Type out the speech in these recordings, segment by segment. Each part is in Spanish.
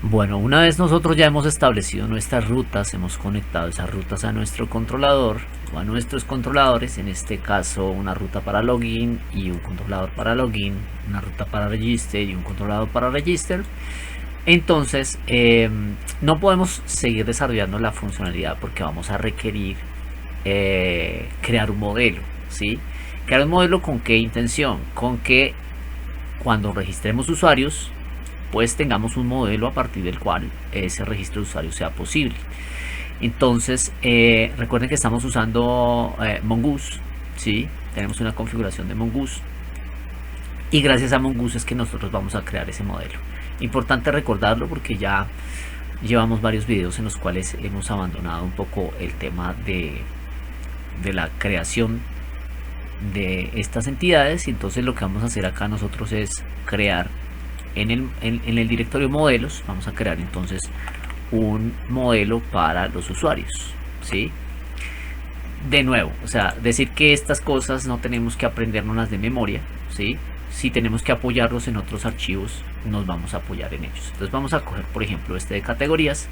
Bueno, una vez nosotros ya hemos establecido nuestras rutas, hemos conectado esas rutas a nuestro controlador o a nuestros controladores, en este caso una ruta para login y un controlador para login, una ruta para register y un controlador para register. Entonces no podemos seguir desarrollando la funcionalidad porque vamos a requerir crear un modelo, ¿sí? Crear un modelo con qué intención, con que cuando registremos usuarios pues tengamos un modelo a partir del cual ese registro de usuarios sea posible. Entonces recuerden que estamos usando Mongoose, ¿sí? Tenemos una configuración de Mongoose y gracias a Mongoose es que nosotros vamos a crear ese modelo. Importante recordarlo porque ya llevamos varios videos en los cuales hemos abandonado un poco el tema de la creación de estas entidades, y entonces lo que vamos a hacer acá nosotros es crear en el directorio modelos, vamos a crear entonces un modelo para los usuarios, ¿sí? De nuevo, o sea, decir que estas cosas no tenemos que aprendernos de memoria, ¿sí? Si tenemos que apoyarlos en otros archivos, nos vamos a apoyar en ellos. Entonces vamos a coger, por ejemplo, este de categorías,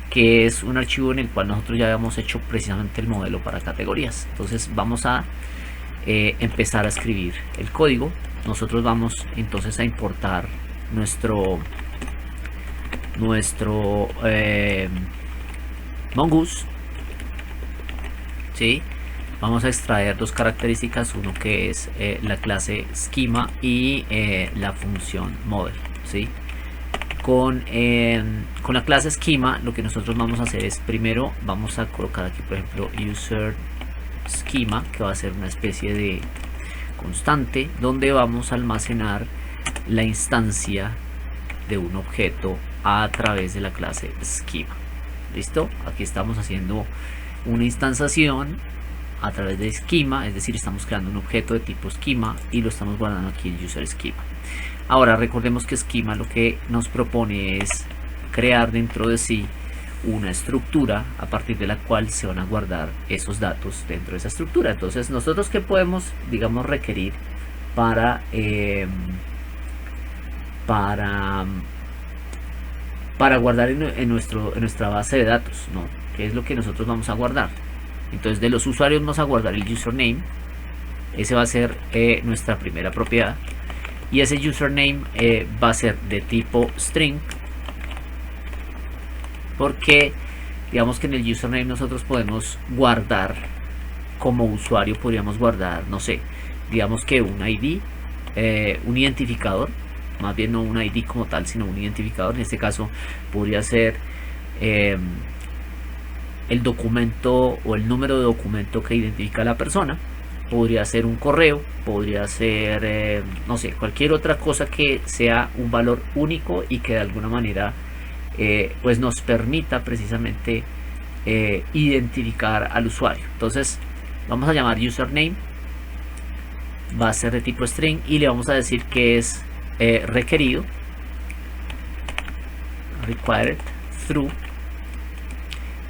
que es un archivo en el cual nosotros ya habíamos hecho precisamente el modelo para categorías. Entonces vamos a empezar a escribir el código. Nosotros vamos entonces a importar nuestro Mongoose, ¿sí? Vamos a extraer dos características, uno que es la clase schema y la función model, ¿sí? Con la clase schema lo que nosotros vamos a hacer es, primero vamos a colocar aquí por ejemplo user schema, que va a ser una especie de constante donde vamos a almacenar la instancia de un objeto a través de la clase schema. ¿Listo? Aquí estamos haciendo una instanciación a través de schema, es decir, estamos creando un objeto de tipo schema y lo estamos guardando aquí en user schema. Ahora recordemos que schema lo que nos propone es crear dentro de sí una estructura a partir de la cual se van a guardar esos datos dentro de esa estructura. Entonces nosotros qué podemos, digamos, requerir para guardar en nuestra base de datos, ¿no? ¿Qué es lo que nosotros vamos a guardar? Entonces de los usuarios vamos a guardar el username, ese va a ser nuestra primera propiedad, y ese username va a ser de tipo string, porque digamos que en el username nosotros podemos guardar como usuario, podríamos guardar, no sé, digamos que un ID, un identificador, más bien no un ID como tal, sino un identificador. En este caso podría ser el documento o el número de documento que identifica a la persona, podría ser un correo, podría ser no sé, cualquier otra cosa que sea un valor único y que de alguna manera pues nos permita precisamente identificar al usuario. Entonces vamos a llamar username, va a ser de tipo string y le vamos a decir que es requerido, required through,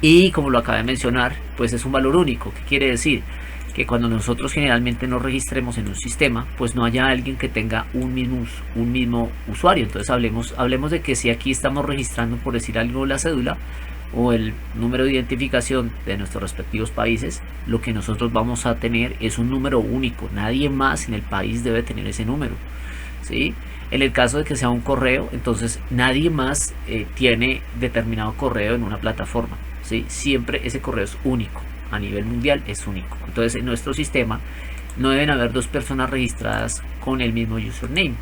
y como lo acabé de mencionar, pues es un valor único. ¿Qué quiere decir? Que cuando nosotros generalmente nos registremos en un sistema, pues no haya alguien que tenga un mismo usuario. Entonces hablemos de que si aquí estamos registrando, por decir algo, la cédula o el número de identificación de nuestros respectivos países, lo que nosotros vamos a tener es un número único. Nadie más en el país debe tener ese número, ¿sí? En el caso de que sea un correo, entonces nadie más tiene determinado correo en una plataforma, ¿sí? Siempre ese correo es único. A nivel mundial es único. Entonces en nuestro sistema no deben haber dos personas registradas con el mismo username.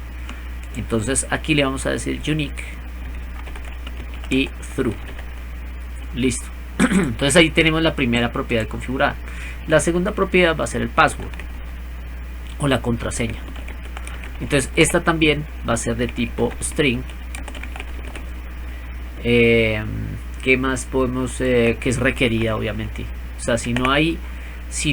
Entonces aquí le vamos a decir unique y through. Listo. Entonces ahí tenemos la primera propiedad configurada. La segunda propiedad va a ser el password o la contraseña. Entonces esta también va a ser de tipo string. ¿Qué más podemos? Que es requerida, obviamente. O sea, si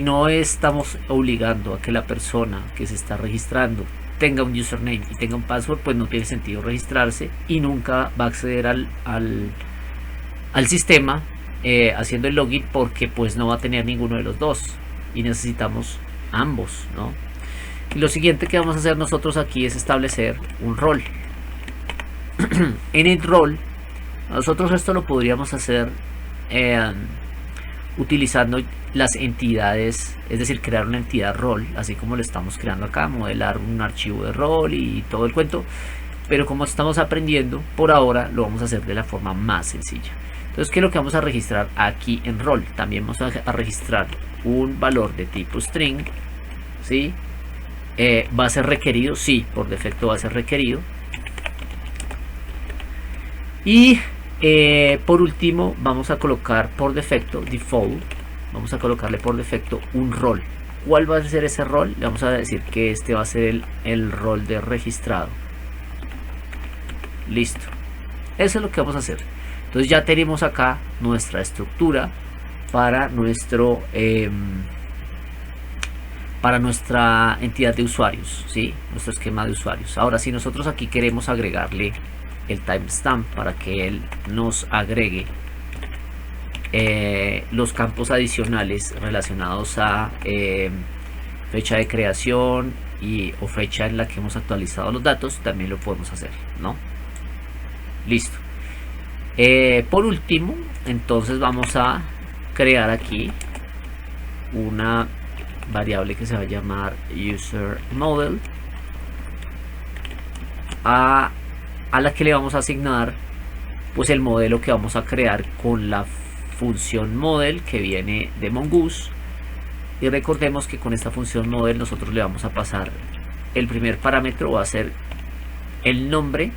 no estamos obligando a que la persona que se está registrando tenga un username y tenga un password, pues no tiene sentido registrarse y nunca va a acceder al sistema haciendo el login, porque pues no va a tener ninguno de los dos y necesitamos ambos, ¿no? Y lo siguiente que vamos a hacer nosotros aquí es establecer un rol. En el rol Nosotros esto lo podríamos hacer utilizando las entidades, es decir, crear una entidad rol, así como lo estamos creando acá, modelar un archivo de rol y todo el cuento. Pero como estamos aprendiendo, por ahora lo vamos a hacer de la forma más sencilla. Entonces, ¿qué es lo que vamos a registrar aquí en rol? También vamos a registrar un valor de tipo string, ¿sí? ¿Va a ser requerido? Sí, por defecto va a ser requerido. Y por último vamos a colocar por defecto, default, vamos a colocarle por defecto un rol. ¿Cuál va a ser ese rol? Le vamos a decir que este va a ser el rol de registrado. Listo. Eso es lo que vamos a hacer. Entonces ya tenemos acá nuestra estructura para nuestro para nuestra entidad de usuarios, ¿sí? Nuestro esquema de usuarios. Ahora, si nosotros aquí queremos agregarle el timestamp para que él nos agregue los campos adicionales relacionados a fecha de creación o fecha en la que hemos actualizado los datos, también lo podemos hacer, ¿no? Listo. Por último, entonces vamos a crear aquí una variable que se va a llamar user model, a la que le vamos a asignar pues el modelo que vamos a crear con la función model que viene de Mongoose. Y recordemos que con esta función model nosotros le vamos a pasar el primer parámetro, va a ser el nombre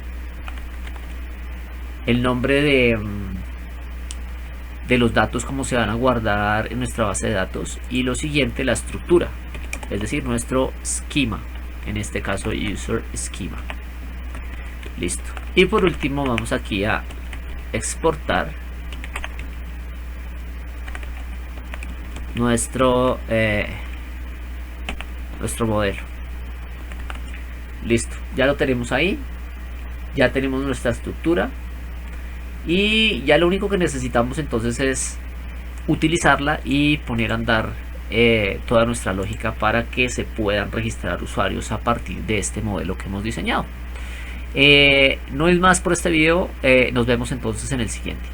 de los datos, como se van a guardar en nuestra base de datos, y lo siguiente, la estructura, es decir, nuestro esquema, en este caso user schema. Listo. Y por último vamos aquí a exportar nuestro modelo. Listo, ya lo tenemos ahí, ya tenemos nuestra estructura y ya lo único que necesitamos entonces es utilizarla y poner a andar toda nuestra lógica para que se puedan registrar usuarios a partir de este modelo que hemos diseñado. No es más por este video, nos vemos entonces en el siguiente.